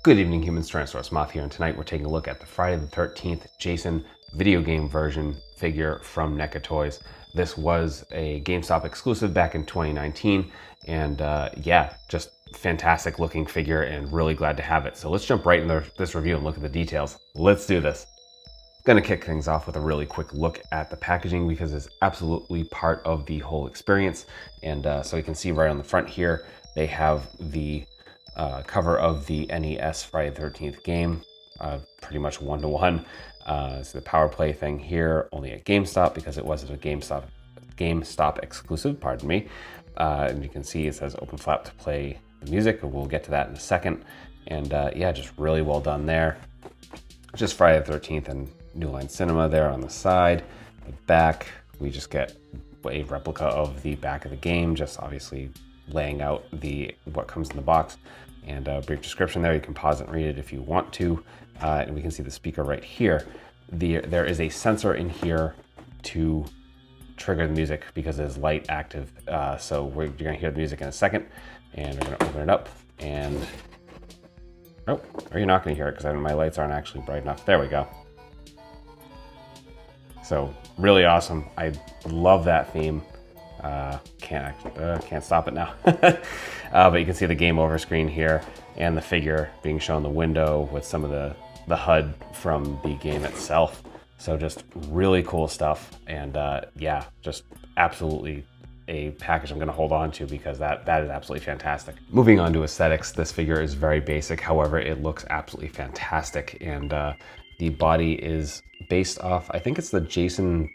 Good evening, humans. Tyrannosaurusmoth here, and tonight we're taking a look at the Friday the 13th Jason video game version figure from NECA Toys. This was a Gamestop exclusive back in 2019, and yeah, just fantastic looking figure and really glad to have it. So let's jump right into this review and look at the details. Let's do this. Gonna kick things off with a really quick look at the packaging because it's absolutely part of the whole experience. And so you can see right on the front here, they have the cover of the NES Friday the 13th game, pretty much one-to-one. So the power play thing here, only at GameStop because it wasn't a GameStop exclusive, pardon me. And you can see it says open flap to play the music, and we'll get to that in a second. And yeah, just really well done there. Just Friday the 13th and New Line Cinema there on the side. The back, we just get a replica of the back of the game, just obviously laying out what comes in the box, and a brief description there. You can pause and read it if you want to, and we can see the speaker right here. There is a sensor in here to trigger the music because it is light active, so you're going to hear the music in a second, and we're going to open it up, and oh, or you're not going to hear it because my lights aren't actually bright enough. There we go. So really awesome. I love that theme. Can't stop it now. But you can see the game over screen here and the figure being shown in the window with some of the HUD from the game itself. So just really cool stuff. And yeah, just absolutely a package I'm going to hold on to because that is absolutely fantastic. Moving on to aesthetics, this figure is very basic. However, it looks absolutely fantastic. And the body is based off, I think it's the Jason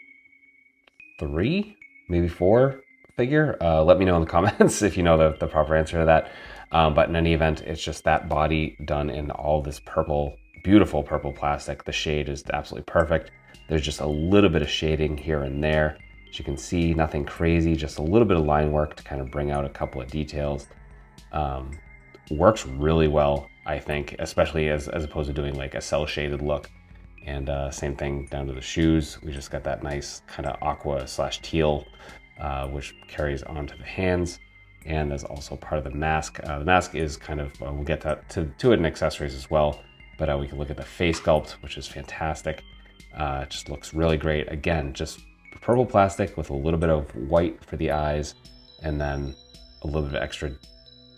3, maybe 4 figure. Let me know in the comments if you know the proper answer to that. But in any event, it's just that body done in all this purple, beautiful purple plastic. The shade is absolutely perfect. There's just a little bit of shading here and there. As you can see, nothing crazy, just a little bit of line work to kind of bring out a couple of details. Works really well, I think, especially as opposed to doing like a cell shaded look. And same thing down to the shoes. We just got that nice kind of aqua / teal, which carries onto the hands and is also part of the mask. The mask is kind of, we'll get to it in accessories as well, but we can look at the face sculpt, which is fantastic. It just looks really great. Again, just purple plastic with a little bit of white for the eyes and then a little bit of extra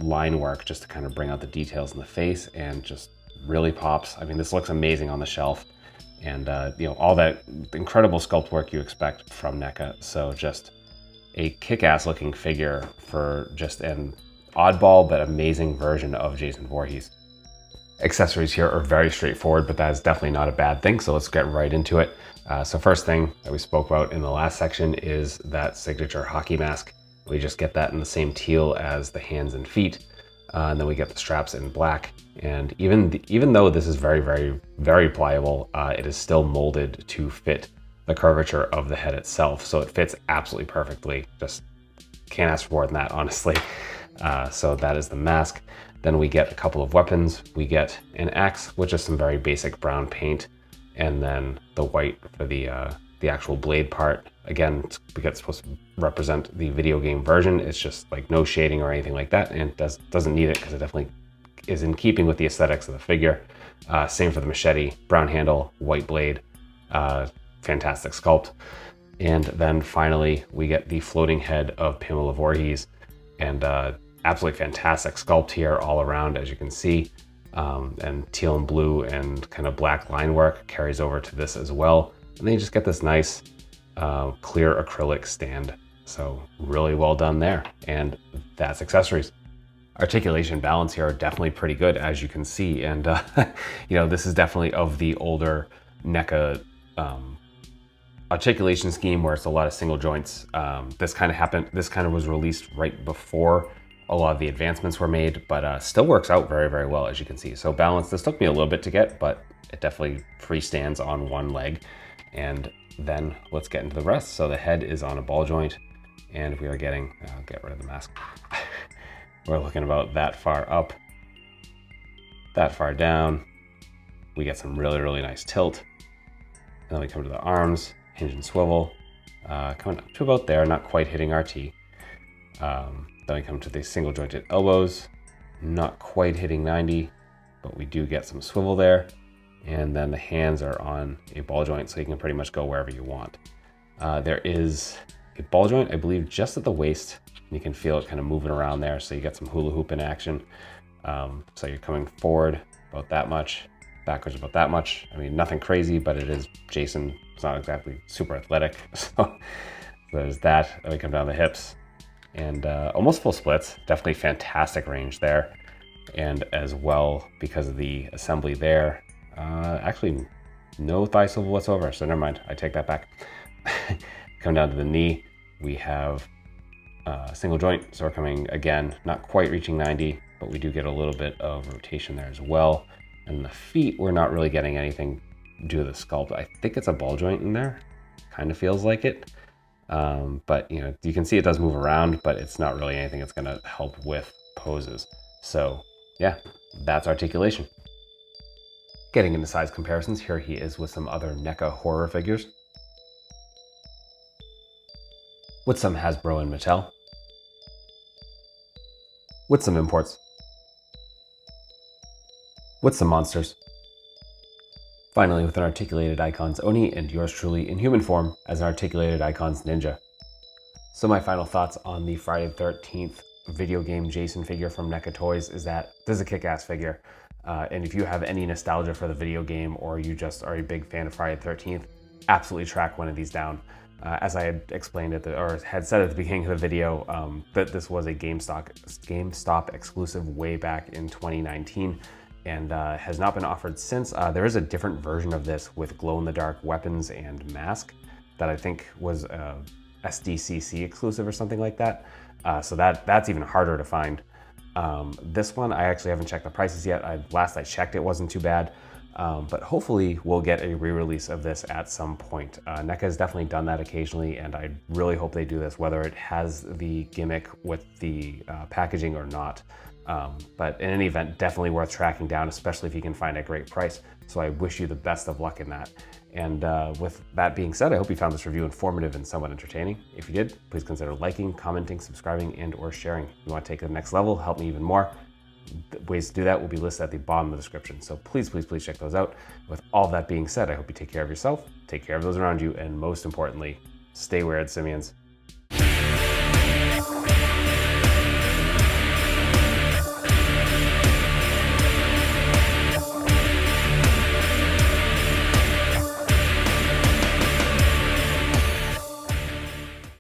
line work just to kind of bring out the details in the face, and just really pops. I mean, this looks amazing on the shelf. And you know, all that incredible sculpt work you expect from NECA. So just a kick-ass looking figure for just an oddball but amazing version of Jason Vorhees. Accessories here are very straightforward, but that is definitely not a bad thing. So let's get right into it. So first thing that we spoke about in the last section is that signature hockey mask. We just get that in the same teal as the hands and feet. And then we get the straps in black. And even though this is very, very, very pliable, it is still molded to fit the curvature of the head itself. So it fits absolutely perfectly. Just can't ask for more than that, honestly. So that is the mask. Then we get a couple of weapons. We get an axe, which is some very basic brown paint, and then the white for the actual blade part. Again, because it's supposed to represent the video game version. It's just like no shading or anything like that, and it doesn't need it because it definitely is in keeping with the aesthetics of the figure. Same for the machete, brown handle, white blade, fantastic sculpt. And then finally, we get the floating head of Pamela Voorhees, and absolutely fantastic sculpt here all around, as you can see. And teal and blue and kind of black line work carries over to this as well. And then you just get this nice clear acrylic stand. So really well done there. And that's accessories. Articulation balance here are definitely pretty good, as you can see. And you know, this is definitely of the older NECA articulation scheme where it's a lot of single joints. This kind of was released right before a lot of the advancements were made, but still works out very, very well, as you can see. So balance, this took me a little bit to get, but it definitely freestands on one leg. And then let's get into the rest. So the head is on a ball joint, and we are getting, I'll get rid of the mask. We're looking about that far up, that far down. We get some really, really nice tilt. And then we come to the arms, hinge and swivel, coming up to about there, not quite hitting RT. Then we come to the single jointed elbows, not quite hitting 90. but we do get some swivel there. And then the hands are on a ball joint, so you can pretty much go wherever you want. There is a ball joint, I believe, just at the waist. You can feel it kind of moving around there, so you get some hula hoop in action. So you're coming forward about that much, backwards about that much. I mean, nothing crazy, but it is Jason. It's not exactly super athletic. So there's that. Then we come down the hips and almost full splits. Definitely fantastic range there. And as well, because of the assembly there, actually no thigh swivel whatsoever. So never mind, I take that back. Come down to the knee. We have a single joint. So we're coming, again, not quite reaching 90, but we do get a little bit of rotation there as well. And the feet, we're not really getting anything due to the sculpt. I think it's a ball joint in there. Kind of feels like it. But you know, you can see it does move around, but it's not really anything that's gonna help with poses. So yeah, that's Articulation. Getting into size comparisons, here he is with some other NECA horror figures. With some Hasbro and Mattel. With some imports. With some monsters. Finally, with an Articulated Icons Oni and yours truly in human form as an Articulated Icons Ninja. So my final thoughts on the Friday the 13th video game Jason figure from NECA Toys is that this is a kick-ass figure. And if you have any nostalgia for the video game or you just are a big fan of Friday the 13th, absolutely track one of these down. As I had explained or had said at the beginning of the video, that this was a Gamestop exclusive way back in 2019 and has not been offered since. There is a different version of this with glow-in-the-dark weapons and mask that I think was SDCC exclusive or something like that. So that's even harder to find. This one, I actually haven't checked the prices yet. Last I checked, it wasn't too bad. But hopefully we'll get a re-release of this at some point. NECA has definitely done that occasionally, and I really hope they do this, whether it has the gimmick with the packaging or not. But in any event, definitely worth tracking down, especially if you can find a great price. So I wish you the best of luck in that. And with that being said, I hope you found this review informative and somewhat entertaining. If you did, please consider liking, commenting, subscribing, and or sharing. If you want to take it to the next level, help me even more. The ways to do that will be listed at the bottom of the description. So please, please, please check those out. With all that being said, I hope you take care of yourself, take care of those around you, and most importantly, stay weird, simians.